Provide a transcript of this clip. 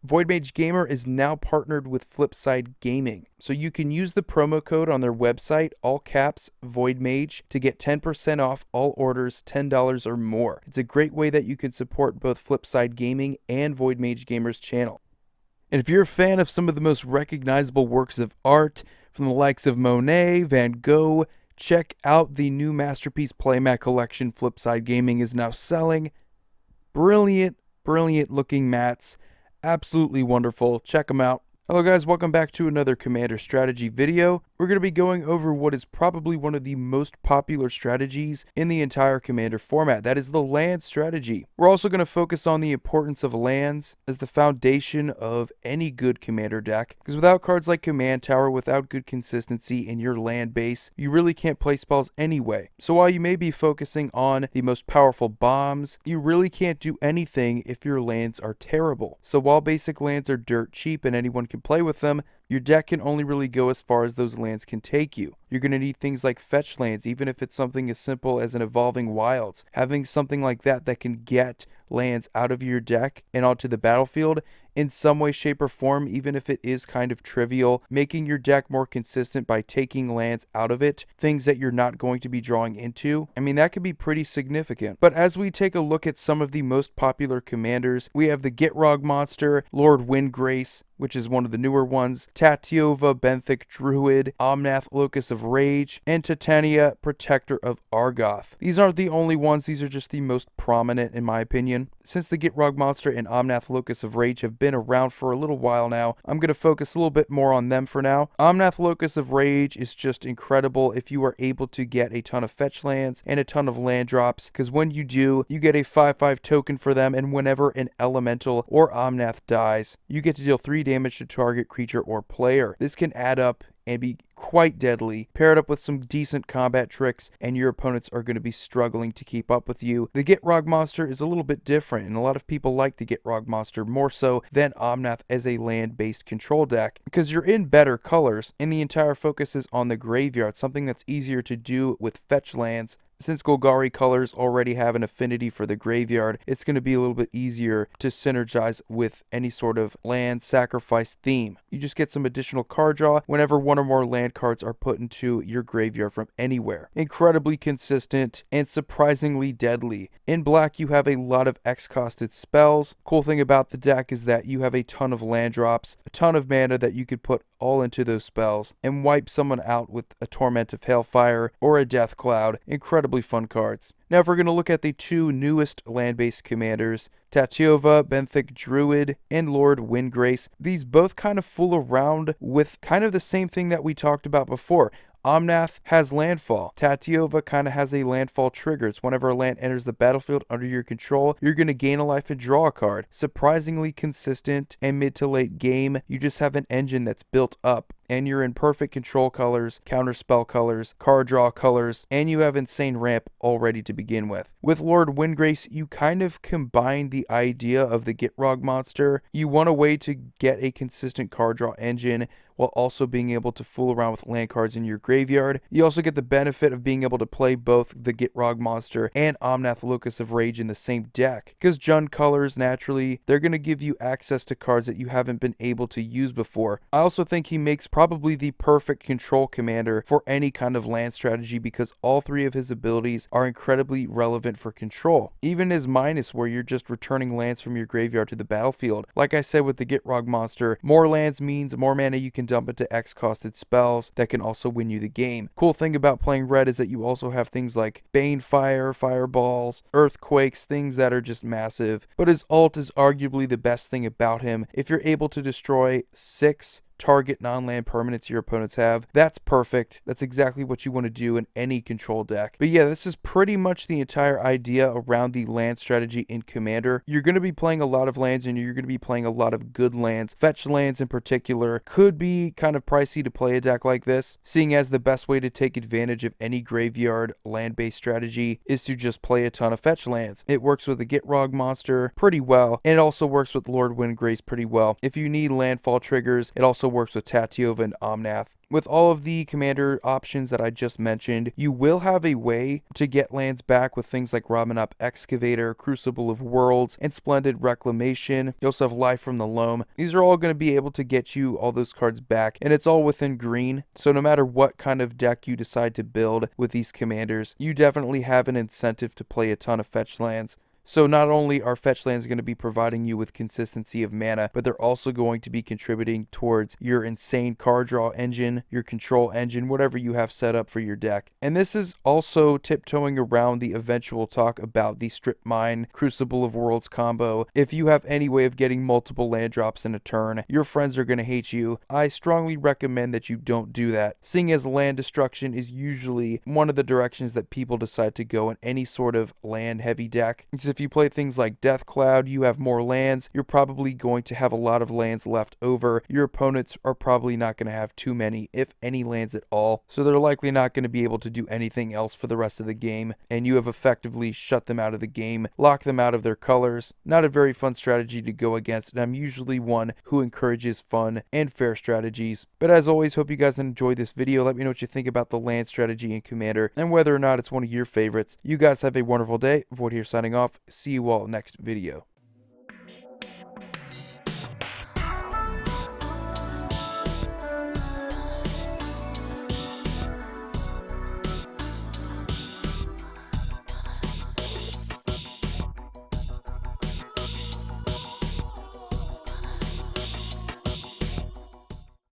Voidmage Gamer is now partnered with Flipside Gaming, so you can use the promo code on their website, all caps, Voidmage, to get 10% off all orders $10 or more. It's a great way that you can support both Flipside Gaming and Voidmage Gamer's channel. And if you're a fan of some of the most recognizable works of art, from the likes of Monet, Van Gogh, check out the new Masterpiece Playmat collection Flipside Gaming is now selling. Brilliant looking mats. Absolutely wonderful. Check them out. Hello guys, welcome back to another Commander strategy video. We're going to be going over what is probably one of the most popular strategies in the entire Commander format. That is the land strategy. We're also going to focus on the importance of lands as the foundation of any good Commander deck. Because without cards like Command Tower, without good consistency in your land base, you really can't play spells anyway. So while you may be focusing on the most powerful bombs, you really can't do anything if your lands are terrible. So while basic lands are dirt cheap and anyone can play with them, your deck can only really go as far as those lands can take you. You're going to need things like fetch lands, even if it's something as simple as an Evolving Wilds. Having something like that can get lands out of your deck and onto the battlefield in some way, shape, or form, even if it is kind of trivial, making your deck more consistent by taking lands out of it, things that you're not going to be drawing into. I mean, that could be pretty significant. But as we take a look at some of the most popular commanders, we have the Gitrog monster, Lord Windgrace, which is one of the newer ones, Tatyova, Benthic Druid, Omnath, Locus of Rage, and Titania, Protector of Argoth. These aren't the only ones, these are just the most prominent in my opinion. Since the Gitrog monster and Omnath, Locus of Rage have been around for a little while now, I'm going to focus a little bit more on them for now. Omnath, Locus of Rage is just incredible if you are able to get a ton of fetch lands and a ton of land drops, because when you do, you get a 5/5 token for them, and whenever an Elemental or Omnath dies, you get to deal 3 damage to target creature or player. This can add up and be quite deadly. Pair it up with some decent combat tricks and your opponents are going to be struggling to keep up with you. The Gitrog monster is a little bit different, and a lot of people like the Gitrog monster more so than Omnath as a land-based control deck, because you're in better colors and the entire focus is on the graveyard, something that's easier to do with fetch lands. Since Golgari colors already have an affinity for the graveyard, it's going to be a little bit easier to synergize with any sort of land sacrifice theme. You just get some additional card draw whenever one or more land cards are put into your graveyard from anywhere. Incredibly consistent and surprisingly deadly. In black, you have a lot of X-costed spells. Cool thing about the deck is that you have a ton of land drops, a ton of mana that you could put all into those spells and wipe someone out with a Torment of Hailfire or a Death Cloud. Incredibly fun cards. Now if we're going to look at the 2 newest land-based commanders, Tatyova, Benthic Druid, and Lord Windgrace, these both kind of fool around with kind of the same thing that we talked about before. Omnath has landfall. Tatyova kind of has a landfall trigger. It's whenever a land enters the battlefield under your control, you're going to gain a life and draw a card. Surprisingly consistent and mid to late game, you just have an engine that's built up. And you're in perfect control colors, counter spell colors, card draw colors, and you have insane ramp already to begin with. With Lord Windgrace, you kind of combine the idea of the Gitrog monster. You want a way to get a consistent card draw engine while also being able to fool around with land cards in your graveyard. You also get the benefit of being able to play both the Gitrog monster and Omnath, Locus of Rage in the same deck, because Jund colors, naturally, they're going to give you access to cards that you haven't been able to use before. I also think he makes probably the perfect control commander for any kind of land strategy, because all 3 of his abilities are incredibly relevant for control. Even his minus, where you're just returning lands from your graveyard to the battlefield. Like I said with the Gitrog monster, more lands means more mana you can dump into X-costed spells that can also win you the game. Cool thing about playing red is that you also have things like Banefire, Fireballs, Earthquakes, things that are just massive. But his ult is arguably the best thing about him. If you're able to destroy 6 target non-land permanents your opponents have, that's perfect. That's exactly what you want to do in any control deck. But yeah, this is pretty much the entire idea around the land strategy in Commander. You're going to be playing a lot of lands, and you're going to be playing a lot of good lands. Fetch lands in particular could be kind of pricey to play a deck like this, seeing as the best way to take advantage of any graveyard land-based strategy is to just play a ton of fetch lands. It works with the Gitrog monster pretty well, and it also works with Lord Windgrace pretty well. If you need landfall triggers, it also also works with Tatyova and Omnath. With all of the commander options that I just mentioned, you will have a way to get lands back with things like Ramunap Excavator, Crucible of Worlds, and Splendid Reclamation. You also have Life from the Loam. These are all going to be able to get you all those cards back, and it's all within green. So no matter what kind of deck you decide to build with these commanders, you definitely have an incentive to play a ton of fetch lands. So not only are fetch lands going to be providing you with consistency of mana, but they're also going to be contributing towards your insane card draw engine, your control engine, whatever you have set up for your deck. And this is also tiptoeing around the eventual talk about the Strip Mine Crucible of Worlds combo. If you have any way of getting multiple land drops in a turn, your friends are going to hate you. I strongly recommend that you don't do that, seeing as land destruction is usually one of the directions that people decide to go in any sort of land heavy deck. If you play things like Death Cloud, you have more lands, you're probably going to have a lot of lands left over. Your opponents are probably not going to have too many, if any lands at all, so they're likely not going to be able to do anything else for the rest of the game, and you have effectively shut them out of the game, locked them out of their colors. Not a very fun strategy to go against, and I'm usually one who encourages fun and fair strategies. But as always, hope you guys enjoyed this video. Let me know what you think about the land strategy in Commander, and whether or not it's one of your favorites. You guys have a wonderful day. Void here signing off. See you all next video.